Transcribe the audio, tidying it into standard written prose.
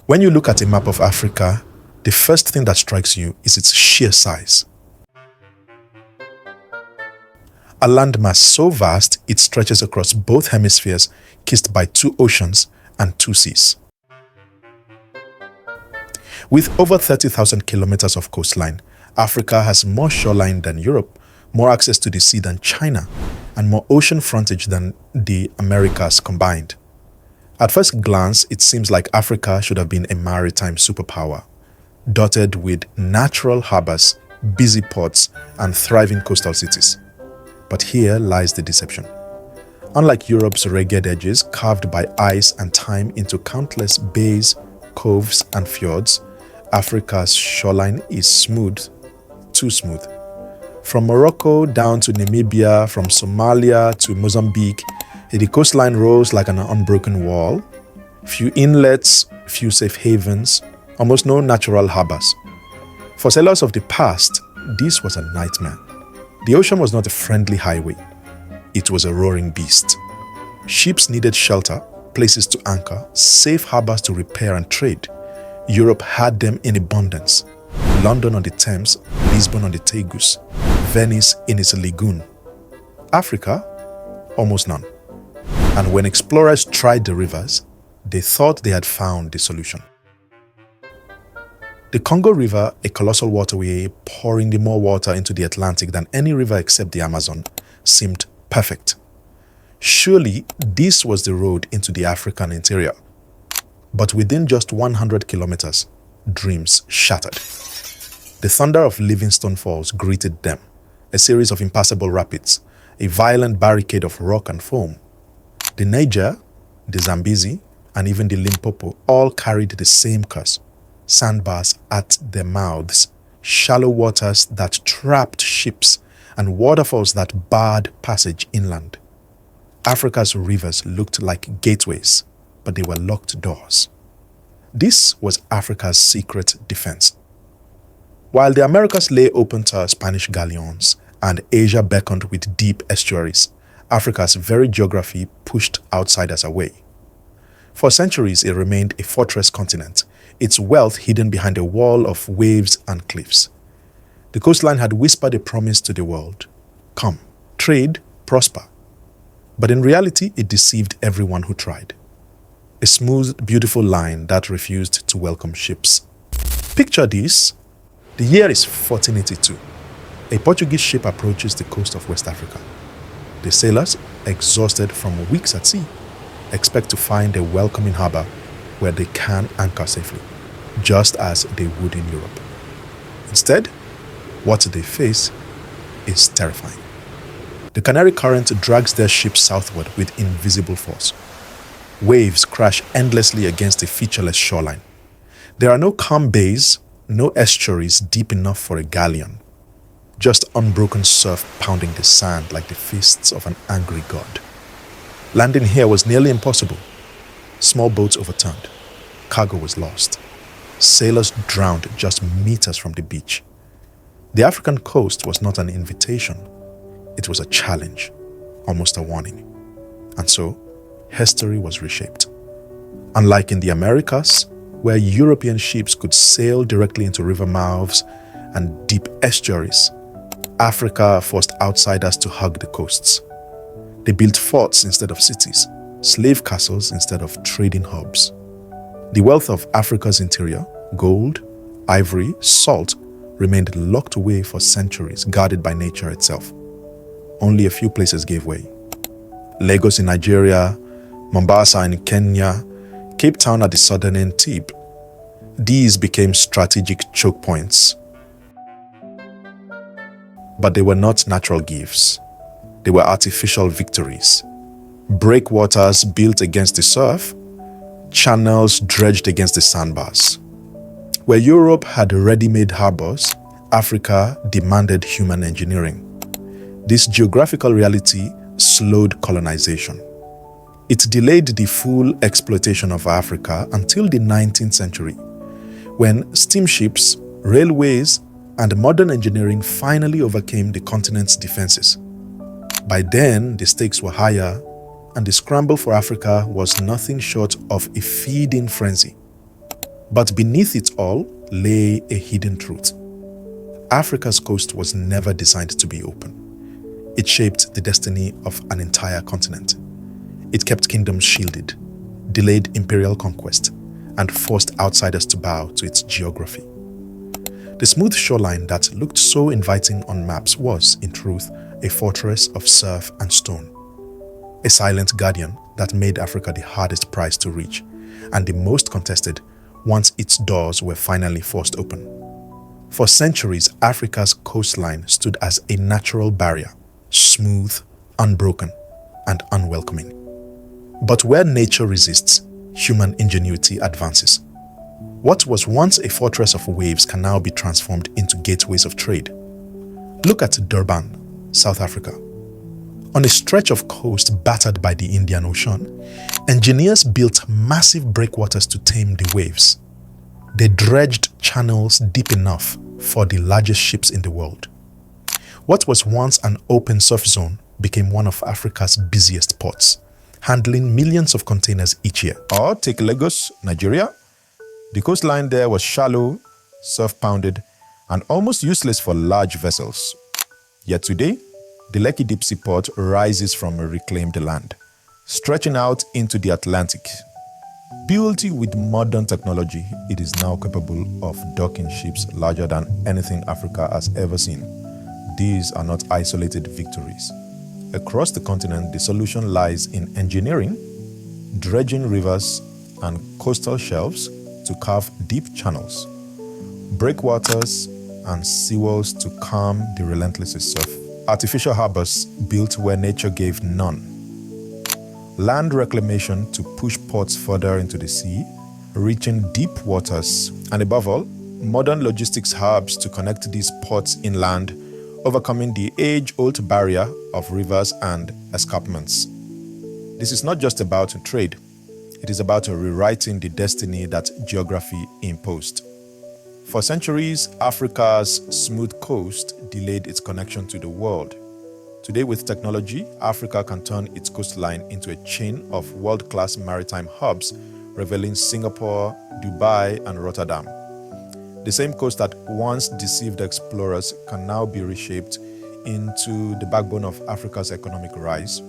When you look at a map of Africa, the first thing that strikes you is its sheer size. A landmass so vast it stretches across both hemispheres, kissed by 2 oceans and 2 seas. With over 30,000 kilometers of coastline, Africa has more shoreline than Europe, more access to the sea than China, and more ocean frontage than the Americas combined. At first glance, it seems like Africa should have been a maritime superpower, dotted with natural harbors, busy ports, and thriving coastal cities. But here lies the deception. Unlike Europe's rugged edges carved by ice and time into countless bays, coves, and fjords, Africa's shoreline is smooth, too smooth. From Morocco down to Namibia, from Somalia to Mozambique, the coastline rolls like an unbroken wall. Few inlets, few safe havens, almost no natural harbors. For sailors of the past, this was a nightmare. The ocean was not a friendly highway. It was a roaring beast. Ships needed shelter, places to anchor, safe harbors to repair and trade. Europe had them in abundance. London on the Thames, Lisbon on the Tagus, Venice in its lagoon. Africa, almost none. And when explorers tried the rivers, they thought they had found the solution. The Congo River, a colossal waterway pouring the more water into the Atlantic than any river except the Amazon, seemed perfect. Surely this was the road into the African interior. But within just 100 kilometers, dreams shattered. The thunder of Livingstone Falls greeted them, a series of impassable rapids, a violent barricade of rock and foam. The Niger, the Zambezi, and even the Limpopo all carried the same curse: sandbars at their mouths, shallow waters that trapped ships, and waterfalls that barred passage inland. Africa's rivers looked like gateways, but they were locked doors. This was Africa's secret defense. While the Americas lay open to Spanish galleons and Asia beckoned with deep estuaries, Africa's very geography pushed outsiders away. For centuries, it remained a fortress continent, its wealth hidden behind a wall of waves and cliffs. The coastline had whispered a promise to the world: come, trade, prosper. But in reality, it deceived everyone who tried. A smooth, beautiful line that refused to welcome ships. Picture this. The year is 1482. A Portuguese ship approaches the coast of West Africa. The sailors, exhausted from weeks at sea, expect to find a welcoming harbor where they can anchor safely, just as they would in Europe. Instead, what they face is terrifying. The Canary Current drags their ships southward with invisible force. Waves crash endlessly against a featureless shoreline. There are no calm bays, no estuaries deep enough for a galleon. Just unbroken surf pounding the sand like the fists of an angry god. Landing here was nearly impossible. Small boats overturned. Cargo was lost. Sailors drowned just meters from the beach. The African coast was not an invitation. It was a challenge, almost a warning. And so, history was reshaped. Unlike in the Americas, where European ships could sail directly into river mouths and deep estuaries, Africa forced outsiders to hug the coasts. They built forts instead of cities, slave castles instead of trading hubs. The wealth of Africa's interior, gold, ivory, salt, remained locked away for centuries, guarded by nature itself. Only a few places gave way. Lagos in Nigeria, Mombasa in Kenya, Cape Town at the southern tip. These became strategic choke points. But they were not natural gifts. They were artificial victories. Breakwaters built against the surf, channels dredged against the sandbars. Where Europe had ready-made harbors, Africa demanded human engineering. This geographical reality slowed colonization. It delayed the full exploitation of Africa until the 19th century, when steamships, railways, and modern engineering finally overcame the continent's defenses. By then, the stakes were higher, and the scramble for Africa was nothing short of a feeding frenzy. But beneath it all lay a hidden truth. Africa's coast was never designed to be open. It shaped the destiny of an entire continent. It kept kingdoms shielded, delayed imperial conquest, and forced outsiders to bow to its geography. The smooth shoreline that looked so inviting on maps was, in truth, a fortress of surf and stone. A silent guardian that made Africa the hardest prize to reach and the most contested once its doors were finally forced open. For centuries, Africa's coastline stood as a natural barrier, smooth, unbroken, and unwelcoming. But where nature resists, human ingenuity advances. What was once a fortress of waves can now be transformed into gateways of trade. Look at Durban, South Africa. On a stretch of coast battered by the Indian Ocean, engineers built massive breakwaters to tame the waves. They dredged channels deep enough for the largest ships in the world. What was once an open surf zone became one of Africa's busiest ports, handling millions of containers each year. Or take Lagos, Nigeria. The coastline there was shallow, surf-pounded, and almost useless for large vessels. Yet today, the Lekki Deep-sea port rises from a reclaimed land, stretching out into the Atlantic. Built with modern technology, it is now capable of docking ships larger than anything Africa has ever seen. These are not isolated victories. Across the continent, the solution lies in engineering, dredging rivers and coastal shelves to carve deep channels, breakwaters and seawalls to calm the relentless surf, artificial harbors built where nature gave none, land reclamation to push ports further into the sea, reaching deep waters, and above all, modern logistics hubs to connect these ports inland, overcoming the age-old barrier of rivers and escarpments. This is not just about trade, it is about rewriting the destiny that geography imposed. For centuries, Africa's smooth coast delayed its connection to the world. Today, with technology, Africa can turn its coastline into a chain of world-class maritime hubs, revealing Singapore, Dubai, and Rotterdam. The same coast that once deceived explorers can now be reshaped into the backbone of Africa's economic rise.